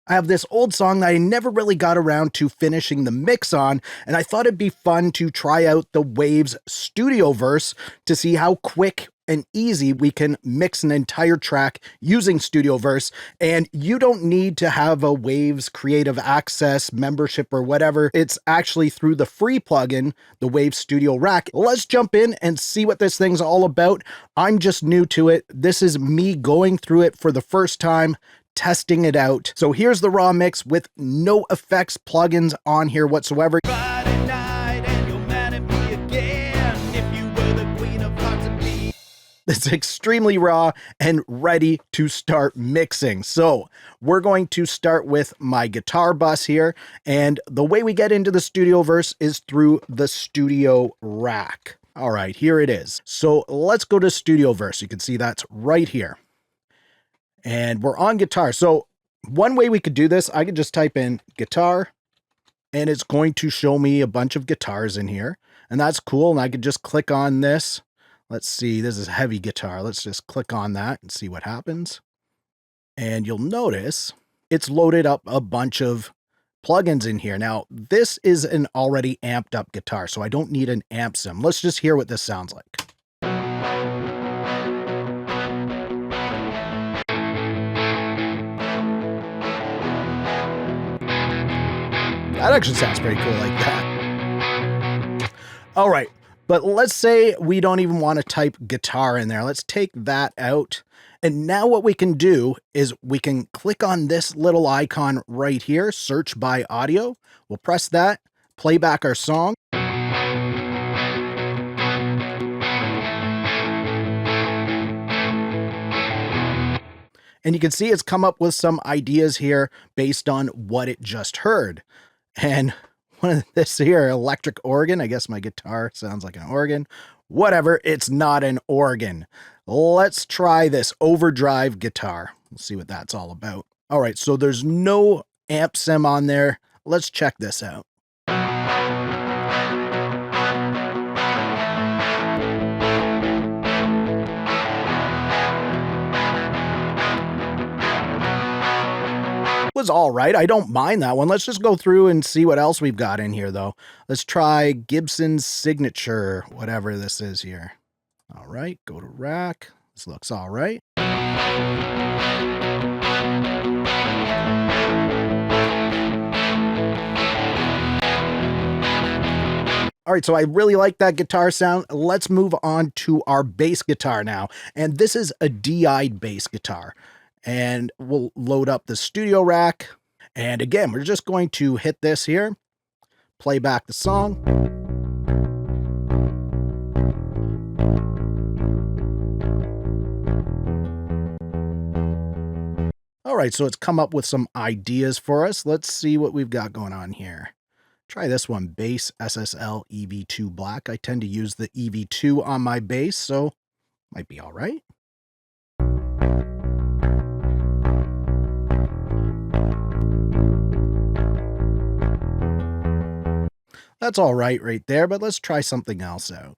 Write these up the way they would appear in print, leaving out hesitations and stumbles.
I have this old song that I never really got around to finishing the mix on, and I thought it'd be fun to try out the Waves StudioVerse to see how quick and easy we can mix an entire track using StudioVerse. And you don't need to have a Waves Creative Access membership or whatever. It's actually through the free plugin, the Waves Studio Rack. Let's jump in and see what this thing's all about. I'm just new to it. This is me going through it for the first time, testing it out. So here's the raw mix with no effects plugins on here whatsoever. Friday night and you're mad at me again. If you were the queen of hearts and peace. It's extremely raw and ready to start mixing. So we're going to start with my guitar bus here. And the way we get into the StudioVerse is through the Studio Rack. All right, here it is. So let's go to StudioVerse. You can see that's right here. And we're on guitar. So one way we could do this, I could just type in guitar and it's going to show me a bunch of guitars in here. And that's cool. And I could just click on this. Let's see, this is heavy guitar. Let's just click on that and see what happens. And you'll notice it's loaded up a bunch of plugins in here. Now, this is an already amped up guitar, so I don't need an amp sim. Let's just hear what this sounds like. That actually sounds pretty cool like that. All right, but let's say we don't even want to type guitar in there. Let's take that out. And now what we can do is we can click on this little icon right here, search by audio. We'll press that, play back our song. And you can see it's come up with some ideas here based on what it just heard. And one of this here, electric organ. I guess my guitar sounds like an organ. Whatever, it's not an organ. Let's try this overdrive guitar. We'll see what that's all about. All right, so there's no amp sim on there. Let's check this out. Was all right. I don't mind that one. Let's just go through and see what else we've got in here, though. Let's try Gibson's Signature, whatever this is here. All right, go to rack. This looks all right. All right, so I really like that guitar sound. Let's move on to our bass guitar now. And this is a DI'd bass guitar. And we'll load up the Studio Rack. And again, we're just going to hit this here, play back the song. All right, so it's come up with some ideas for us. Let's see what we've got going on here. Try this one, Bass SSL EV2 Black. I tend to use the EV2 on my bass, so might be all right. That's all right there, but let's try something else out.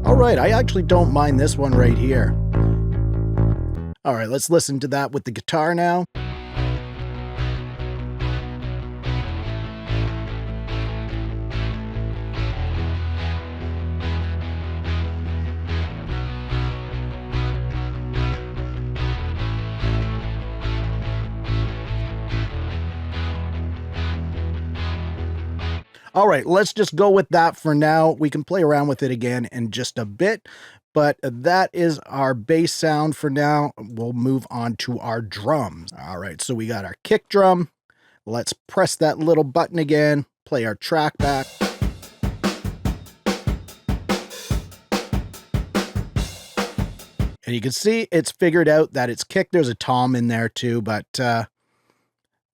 All right, I actually don't mind this one right here. All right, let's listen to that with the guitar now. All right, let's just go with that for now. We can play around with it again in just a bit, but that is our bass sound for now. We'll move on to our drums. All right, so we got our kick drum. Let's press that little button again, play our track back. And you can see it's figured out that it's kick. There's a tom in there too, but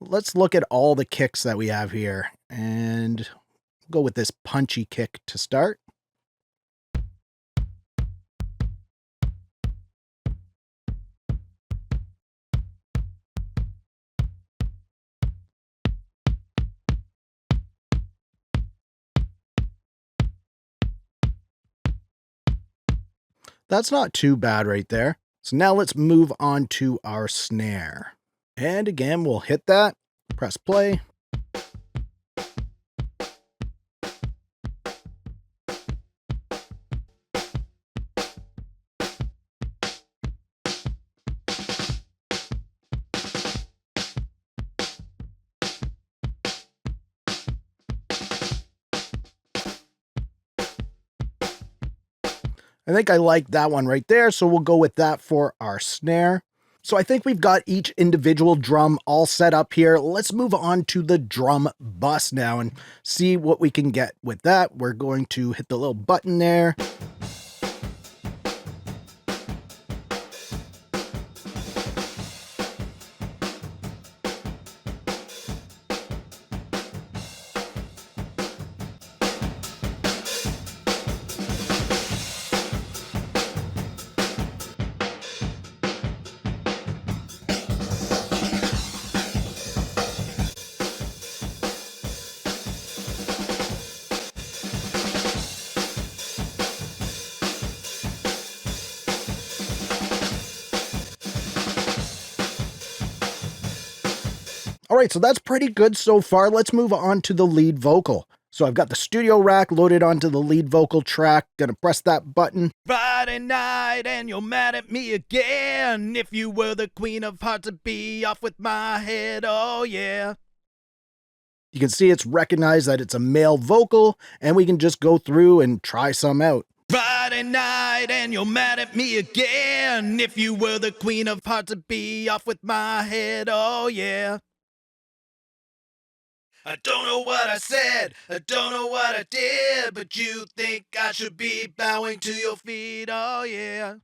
let's look at all the kicks that we have here and go with this punchy kick to start. That's not too bad right there. So now let's move on to our snare. And again, we'll hit that, press play. I think I like that one right there, so we'll go with that for our snare. So I think we've got each individual drum all set up here. Let's move on to the drum bus now and see what we can get with that. We're going to hit the little button there. All right, so that's pretty good so far. Let's move on to the lead vocal. So I've got the studio rack loaded onto the lead vocal track. Gonna press that button. Friday night and you're mad at me again. If you were the queen of hearts, I'd be off with my head, oh yeah. You can see it's recognized that it's a male vocal, and we can just go through and try some out. Friday night and you're mad at me again. If you were the queen of hearts, I'd be off with my head, oh yeah. I don't know what I said, I don't know what I did, but you think I should be bowing to your feet, oh yeah.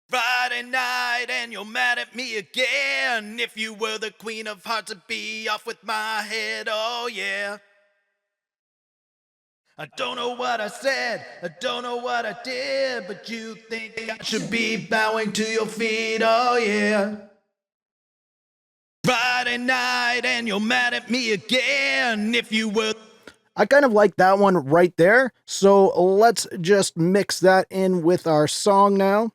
Friday night and you're mad at me again. If you were the queen of hearts, I'd be off with my head, oh yeah. I don't know what I said, I don't know what I did, but you think I should be bowing to your feet, oh yeah. Friday night and you're mad at me again. If you were... I kind of like that one right there. So let's just mix that in with our song now.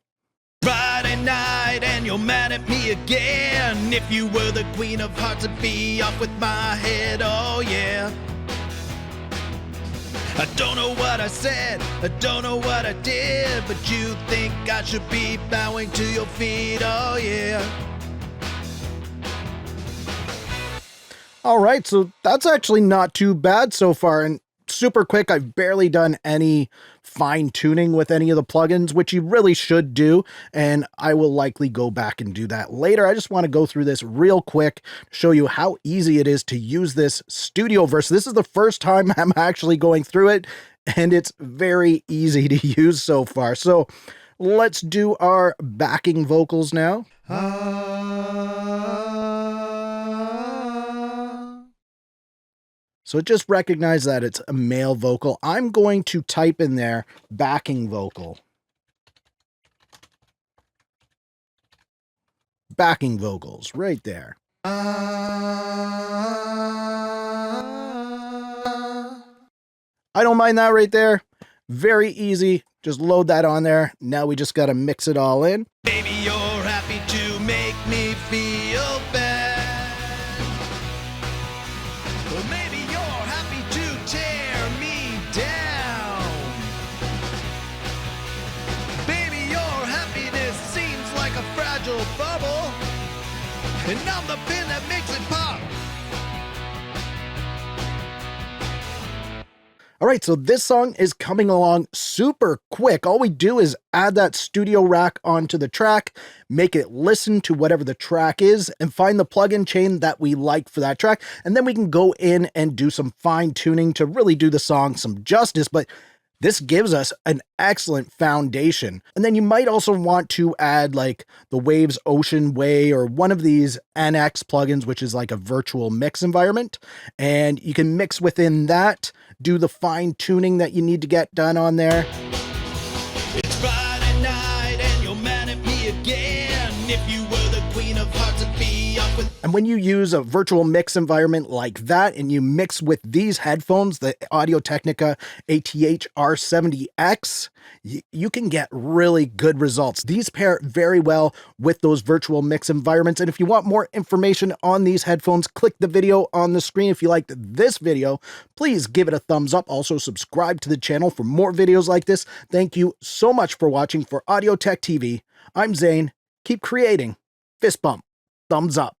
Friday night and you're mad at me again. If you were the queen of hearts, I'd be off with my head, oh yeah. I don't know what I said, I don't know what I did, but you think I should be bowing to your feet, oh yeah. All right, so that's actually not too bad so far, and super quick. I've barely done any fine tuning with any of the plugins, which you really should do, and I will likely go back and do that later. I just want to go through this real quick, show you how easy it is to use this StudioVerse. This is the first time I'm actually going through it, and it's very easy to use so far. So let's do our backing vocals now. So just recognize that it's a male vocal. I'm going to type in there backing vocal. Backing vocals right there. I don't mind that right there. Very easy. Just load that on there. Now we just got to mix it all in. Baby, you're happy to make me feel bad. Or maybe you're happy to tear me down. Baby, your happiness seems like a fragile bubble, and I'm the pin that makes it pop. All right, so this song is coming along super quick. All we do is add that studio rack onto the track, make it listen to whatever the track is, and find the plugin chain that we like for that track. And then we can go in and do some fine tuning to really do the song some justice. But this gives us an excellent foundation. And then you might also want to add like the Waves Ocean Way or one of these NX plugins, which is like a virtual mix environment. And you can mix within that, do the fine tuning that you need to get done on there. It's Friday night and you're mad at me again. If you were the queen of hearts, I'd be be off with. And when you use a virtual mix environment like that and you mix with these headphones, the Audio Technica ATH-R70X, you can get really good results. These pair very well with those virtual mix environments. And if you want more information on these headphones, click the video on the screen. If you liked this video, please give it a thumbs up. Also, subscribe to the channel for more videos like this. Thank you so much for watching. For Audio Tech TV, I'm Zane. Keep creating. Fist bump. Thumbs up.